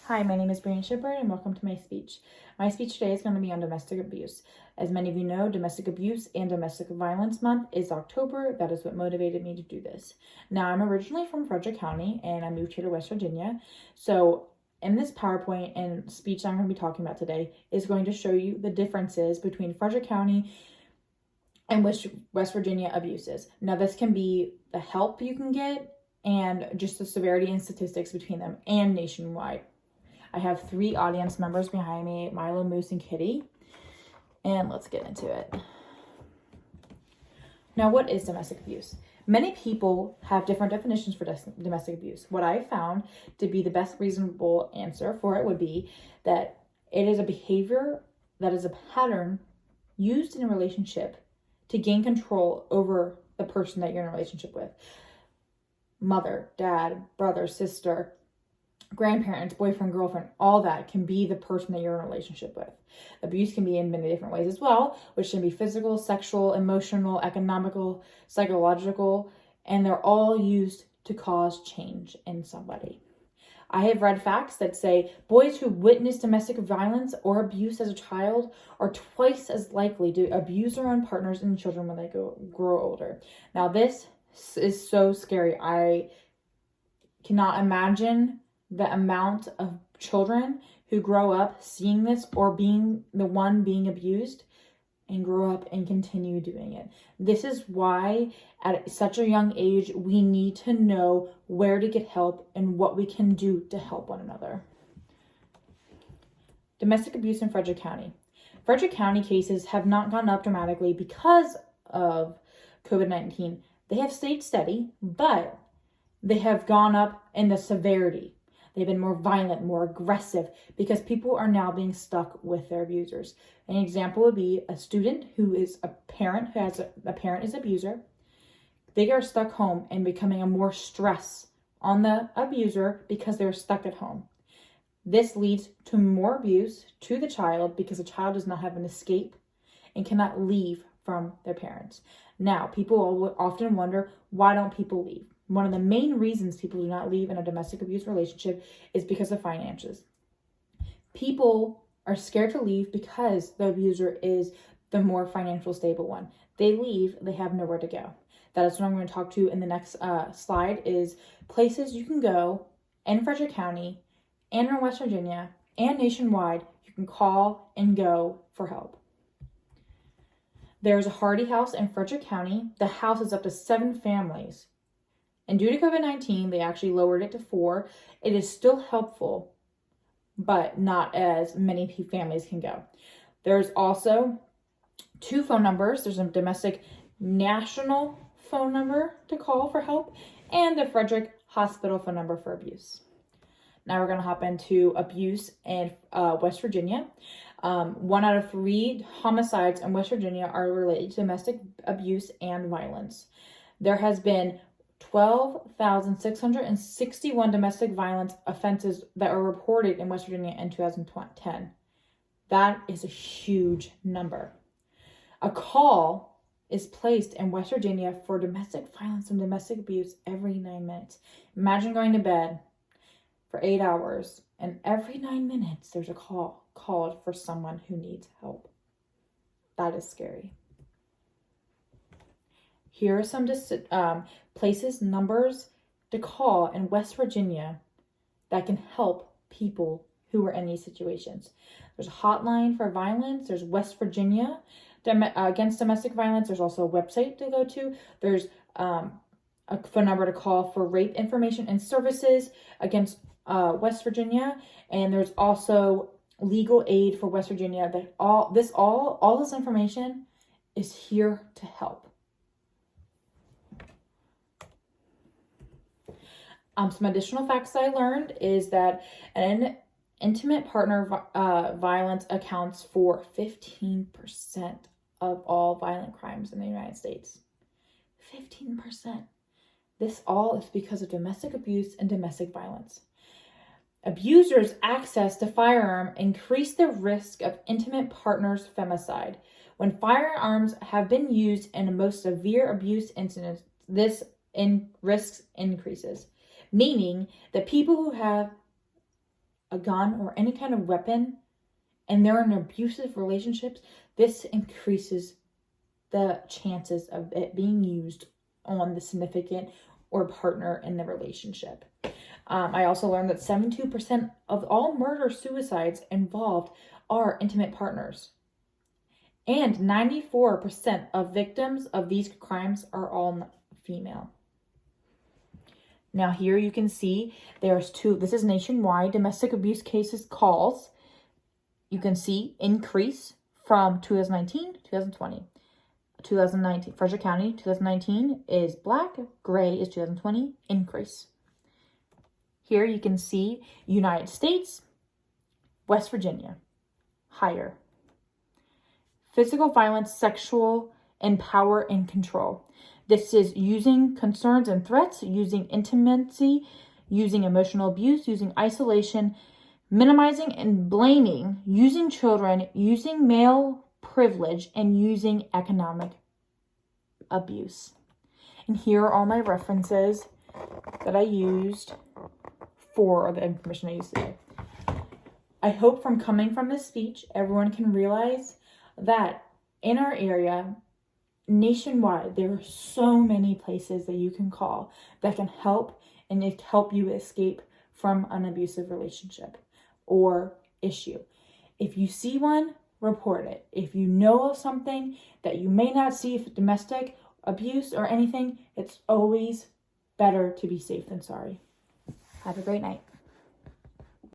Hi, my name is Brianna Shepard and welcome to my speech. My speech today is going to be on domestic abuse. As many of you know, Domestic Abuse and Domestic Violence Month is October. That is what motivated me to do this. Now, I'm originally from Frederick County and I moved here to West Virginia. So in this PowerPoint and speech I'm going to be talking about today is going to show you the differences between Frederick County and West Virginia abuses. Now, this can be the help you can get and just the severity and statistics between them and nationwide. I have 3 audience members behind me, Milo, Moose, and Kitty. And let's get into it. Now, what is domestic abuse? Many people have different definitions for domestic abuse. What I found to be the best reasonable answer for it would be that it is a behavior that is a pattern used in a relationship to gain control over the person that you're in a relationship with. Mother, dad, brother, sister, grandparents, boyfriend, girlfriend, all that can be the person that you're in a relationship with. Abuse can be in many different ways as well, which can be physical, sexual, emotional, economical, psychological, and they're all used to cause change in somebody. I have read facts that say boys who witness domestic violence or abuse as a child are twice as likely to abuse their own partners and children when they grow older. Now, this is so scary. I cannot imagine the amount of children who grow up seeing this or being the one being abused and grow up and continue doing it. This is why at such a young age, we need to know where to get help and what we can do to help one another. Domestic abuse in Frederick County. Frederick County cases have not gone up dramatically because of COVID-19. They have stayed steady, but they have gone up in the severity. They've been more violent, more aggressive, because people are now being stuck with their abusers. An example would be a student who is a parent, who has a parent is abuser. They are stuck home and becoming a more stress on the abuser because they're stuck at home. This leads to more abuse to the child because the child does not have an escape and cannot leave from their parents. Now, people often wonder, why don't people leave? One of the main reasons people do not leave in a domestic abuse relationship is because of finances. People are scared to leave because the abuser is the more financial stable one. They leave, they have nowhere to go. That is what I'm going to talk to in the next slide is places you can go in Frederick County and in West Virginia and nationwide. You can call and go for help. There's a Hardy House in Frederick County. The house is up to 7 families. And due to COVID-19, they actually lowered it to 4. It is still helpful, but not as many families can go. There's also 2 phone numbers. There's a domestic national phone number to call for help and the Frederick Hospital phone number for abuse. Now we're going to hop into abuse in West Virginia. 1 out of 3 homicides in West Virginia are related to domestic abuse and violence. There has been 12,661 domestic violence offenses that were reported in West Virginia in 2010. That is a huge number. A call is placed in West Virginia for domestic violence and domestic abuse every 9 minutes. Imagine going to bed for 8 hours and every 9 minutes there's a call called for someone who needs help. That is scary. Here are some places, numbers to call in West Virginia that can help people who are in these situations. There's a hotline for violence. There's West Virginia against domestic violence. There's also a website to go to. There's a phone number to call for rape information and services against West Virginia. And there's also legal aid for West Virginia. That all this information is here to help. Some additional facts I learned is that an intimate partner violence accounts for 15% of all violent crimes in the United States. 15%. This all is because of domestic abuse and domestic violence. Abusers' access to firearm increase the risk of intimate partners' femicide. When firearms have been used in the most severe abuse incidents, this risk increases. Meaning that people who have a gun or any kind of weapon and they're in abusive relationships, this increases the chances of it being used on the significant or partner in the relationship. I also learned that 72% of all murder-suicides involved are intimate partners. And 94% of victims of these crimes are all female. Now here you can see there's this is nationwide domestic abuse cases calls. You can see increase from 2019 to 2020. 2019, Frederick County, 2019 is black, gray is 2020, increase. Here you can see United States, West Virginia, higher. Physical violence, sexual, and power and control. This is using concerns and threats, using intimacy, using emotional abuse, using isolation, minimizing and blaming, using children, using male privilege, and using economic abuse. And here are all my references that I used for the information I used today. I hope from coming from this speech, everyone can realize that in our area, nationwide, there are so many places that you can call that can help and help you escape from an abusive relationship or issue. If you see one, report it. If you know of something that you may not see, if domestic abuse or anything, it's always better to be safe than sorry. Have a great night.